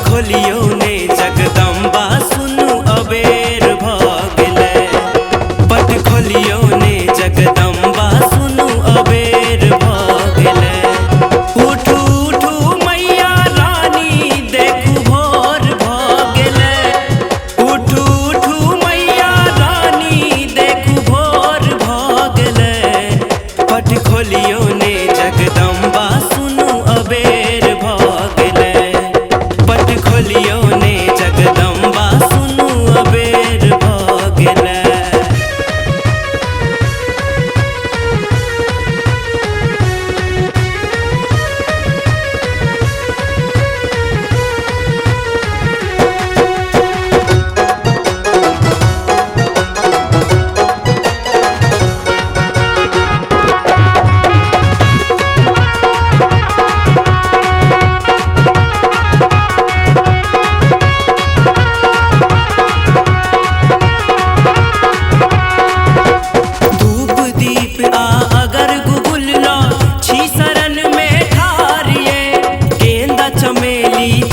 खोलियो ने जगदम्बा सुनु अबेर भ गेलै। पट खोलियो ने जगदम्बा सुनु अबेर भ गेलै। उठू उठू मैया रानी देखू भोर भ गेलै। उठू उठू मैया रानी देखू भोर भ गेलै। पट खोलियो ने जगदम्बा सुनु अबेर भ गेलै। पट खोलियो ने जगदम्बा सुनु अबेर भ गेलै।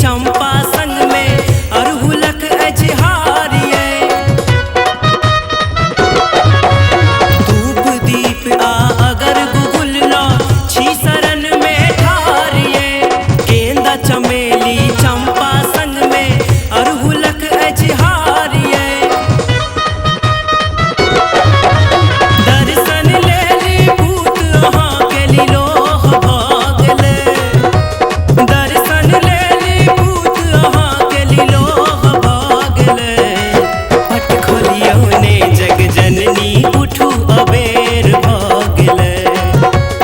चंपा संग में अरहुलक अजहारिये। धूप दीप आ अगर गुगुल लो छी शरण में ठारिये। गेंदा चमेली चंपा संग में अरहुलक अजहारिये। दर्शन लेली भूत अहाँ के लीलोह भ गेलै। दर्शन लेली भूत अहाँ के लीलोह भ गेलै। पट खोलियो ने जग जननी उठू अबेर भ गेलै।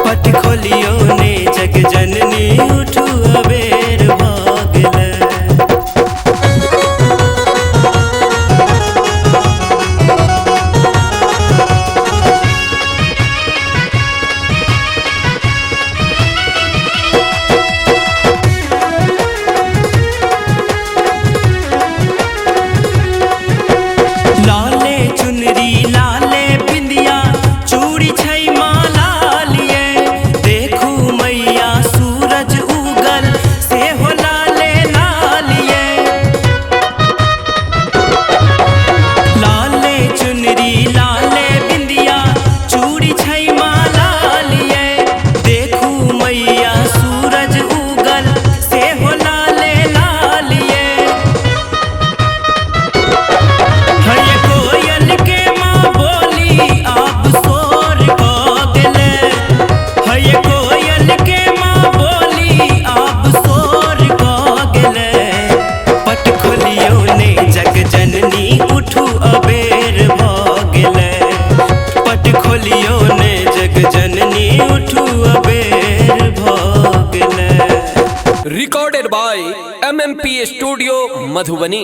पट खोलियो ने जग जननी उठू अबेर भ गेलै। लाले चुनरी लाले बिंदिया चूड़ी छै माला लिए। देखू मैया सूरज उगल से हो लाले लालिए। लाले चुनरी लाले बिंदिया चूड़ी छै माला लिए। देखू मैया सूरज उगल से हो लाले लालिए। हय कोयल के माँ बोली आप सोर भ गेलै। हय कोयल के माँ बोली आप सोर भ गेलै। पट खोलियो ने जग जननी उठू अबेर भ गेलै। पट खोलियो ने जग जननी उठू अबेर भ गेलै। Recorded by MMP Studio, Madhubani।